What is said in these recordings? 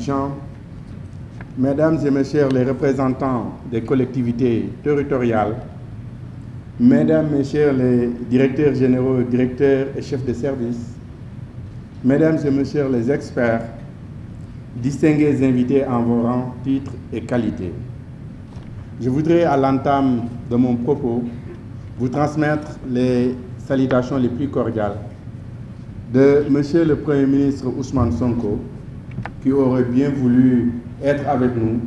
dirigeants, Mesdames et Messieurs les représentants des collectivités territoriales, Mesdames, Messieurs les directeurs généraux, directeurs et chefs de service, Mesdames et Messieurs les experts, distingués invités en vos rangs, titres et qualités. Je voudrais, à l'entame de mon propos, vous transmettre les salutations les plus cordiales de Monsieur le Premier ministre Ousmane Sonko, qui aurait bien voulu être avec nous,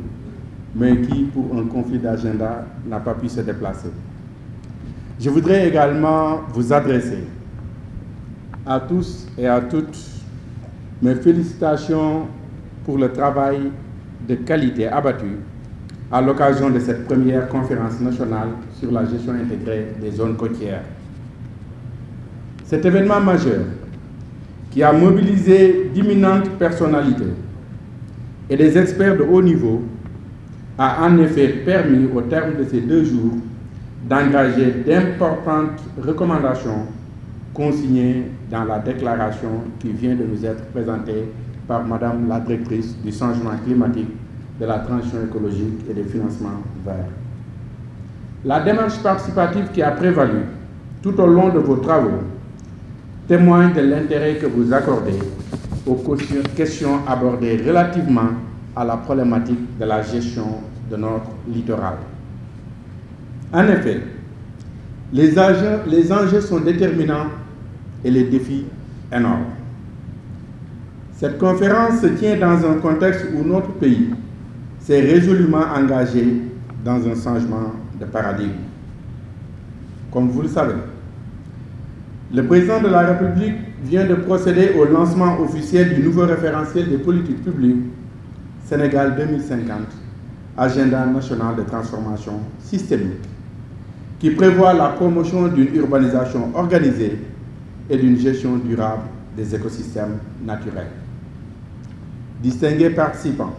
mais qui, pour un conflit d'agenda, n'a pas pu se déplacer. Je voudrais également vous adresser à tous et à toutes mes félicitations pour le travail de qualité abattu à l'occasion de cette première conférence nationale sur la gestion intégrée des zones côtières. Cet événement majeur, qui a mobilisé d'imminentes personnalités et des experts de haut niveau, a en effet permis, au terme de ces 2 jours, d'engager d'importantes recommandations consignées dans la déclaration qui vient de nous être présentée par Madame la directrice du changement climatique, de la transition écologique et des financements verts. La démarche participative qui a prévalu tout au long de vos travaux témoigne de l'intérêt que vous accordez aux questions abordées relativement à la problématique de la gestion de notre littoral. En effet, les enjeux sont déterminants et les défis énormes. Cette conférence se tient dans un contexte où notre pays s'est résolument engagé dans un changement de paradigme. Comme vous le savez, le président de la République vient de procéder au lancement officiel du nouveau référentiel des politiques publiques Sénégal 2050, agenda national de transformation systémique, qui prévoit la promotion d'une urbanisation organisée et d'une gestion durable des écosystèmes naturels. Distingués participants,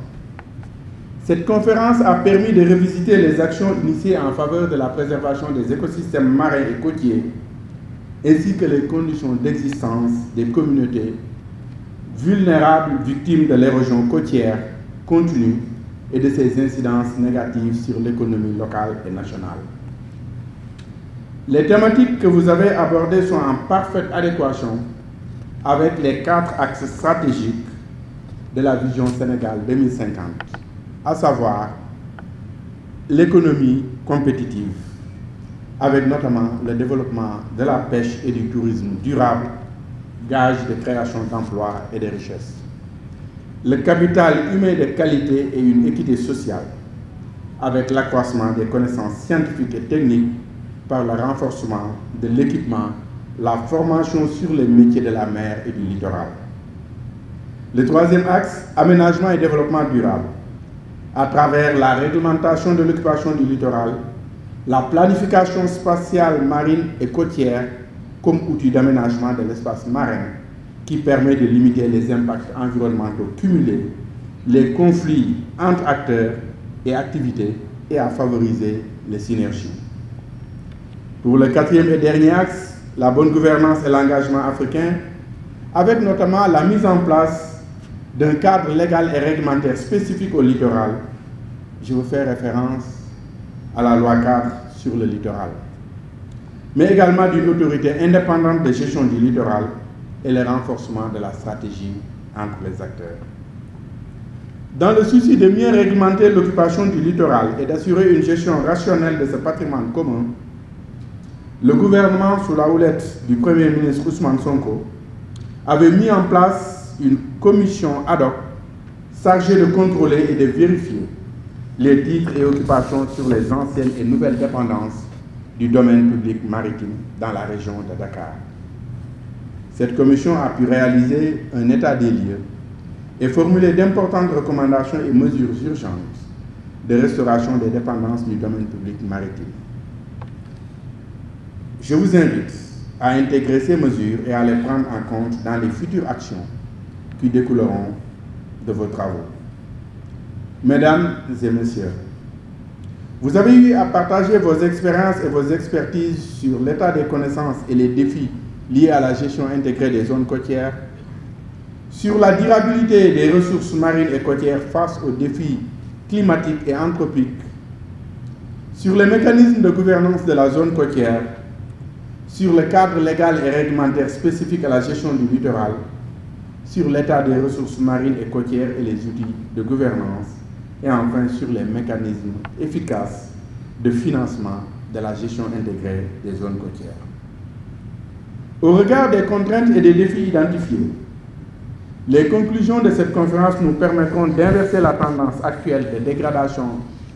cette conférence a permis de revisiter les actions initiées en faveur de la préservation des écosystèmes marins et côtiers, ainsi que les conditions d'existence des communautés vulnérables victimes de l'érosion côtière continue et de ses incidences négatives sur l'économie locale et nationale. Les thématiques que vous avez abordées sont en parfaite adéquation avec les 4 axes stratégiques de la vision Sénégal 2050, à savoir l'économie compétitive, avec notamment le développement de la pêche et du tourisme durable, gage de création d'emplois et de richesses. Le capital humain de qualité et une équité sociale, avec l'accroissement des connaissances scientifiques et techniques par le renforcement de l'équipement, la formation sur les métiers de la mer et du littoral. Le 3e axe, aménagement et développement durable, à travers la réglementation de l'occupation du littoral, la planification spatiale marine et côtière comme outil d'aménagement de l'espace marin qui permet de limiter les impacts environnementaux cumulés, les conflits entre acteurs et activités et à favoriser les synergies. Pour le 4e et dernier axe, la bonne gouvernance et l'engagement africain, avec notamment la mise en place d'un cadre légal et réglementaire spécifique au littoral. Je vous fais référence à la loi cadre sur le littoral, mais également d'une autorité indépendante de gestion du littoral et le renforcement de la stratégie entre les acteurs. Dans le souci de mieux réglementer l'occupation du littoral et d'assurer une gestion rationnelle de ce patrimoine commun, le gouvernement, sous la houlette du Premier ministre Ousmane Sonko, avait mis en place une commission ad hoc chargée de contrôler et de vérifier les titres et occupations sur les anciennes et nouvelles dépendances du domaine public maritime dans la région de Dakar. Cette commission a pu réaliser un état des lieux et formuler d'importantes recommandations et mesures urgentes de restauration des dépendances du domaine public maritime. Je vous invite à intégrer ces mesures et à les prendre en compte dans les futures actions qui découleront de vos travaux. Mesdames et Messieurs, vous avez eu à partager vos expériences et vos expertises sur l'état des connaissances et les défis liés à la gestion intégrée des zones côtières, sur la durabilité des ressources marines et côtières face aux défis climatiques et anthropiques, sur les mécanismes de gouvernance de la zone côtière, sur le cadre légal et réglementaire spécifique à la gestion du littoral, sur l'état des ressources marines et côtières et les outils de gouvernance, et enfin sur les mécanismes efficaces de financement de la gestion intégrée des zones côtières. Au regard des contraintes et des défis identifiés, les conclusions de cette conférence nous permettront d'inverser la tendance actuelle de dégradation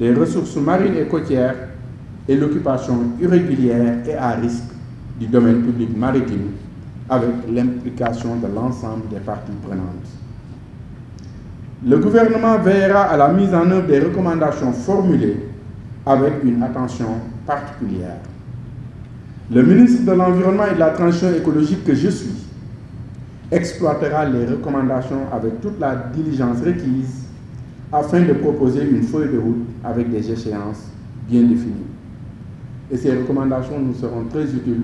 des ressources marines et côtières et l'occupation irrégulière et à risque du domaine public maritime avec l'implication de l'ensemble des parties prenantes. Le gouvernement veillera à la mise en œuvre des recommandations formulées avec une attention particulière. Le ministre de l'Environnement et de la Transition écologique que je suis exploitera les recommandations avec toute la diligence requise afin de proposer une feuille de route avec des échéances bien définies. Et ces recommandations nous seront très utiles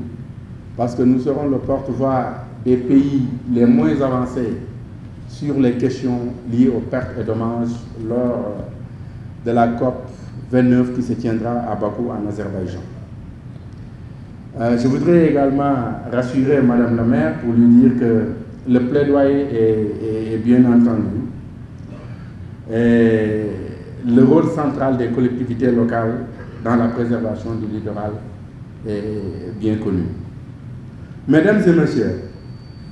parce que nous serons le porte-voix des pays les moins avancés sur les questions liées aux pertes et dommages lors de la COP 29 qui se tiendra à Bakou en Azerbaïdjan. Je voudrais également rassurer Madame la maire pour lui dire que le plaidoyer est bien entendu. Et le rôle central des collectivités locales dans la préservation du littoral est bien connu. Mesdames et messieurs,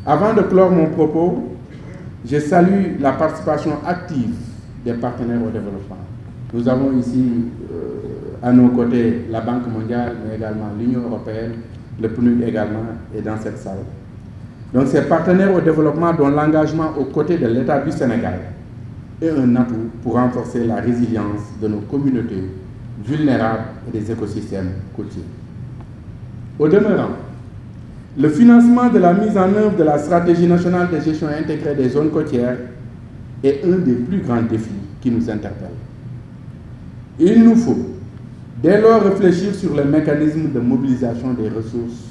avant de clore mon propos, je salue la participation active des partenaires au développement. Nous avons ici à nos côtés la Banque mondiale, mais également l'Union européenne, le PNUD également est dans cette salle. Donc ces partenaires au développement dont l'engagement aux côtés de l'État du Sénégal est un atout pour renforcer la résilience de nos communautés vulnérables et des écosystèmes côtiers. Au demeurant, le financement de la mise en œuvre de la stratégie nationale de gestion intégrée des zones côtières est un des plus grands défis qui nous interpellent. Il nous faut dès lors réfléchir sur le mécanisme de mobilisation des ressources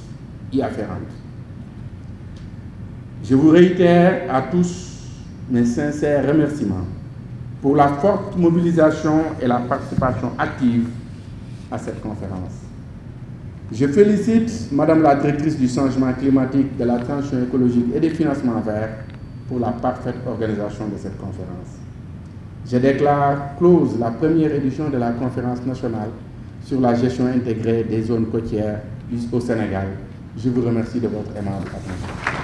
y afférentes. Je vous réitère à tous mes sincères remerciements pour la forte mobilisation et la participation active à cette conférence. Je félicite Madame la directrice du changement climatique, de la transition écologique et des financements verts pour la parfaite organisation de cette conférence. Je déclare close la première édition de la conférence nationale sur la gestion intégrée des zones côtières au Sénégal. Je vous remercie de votre aimable attention.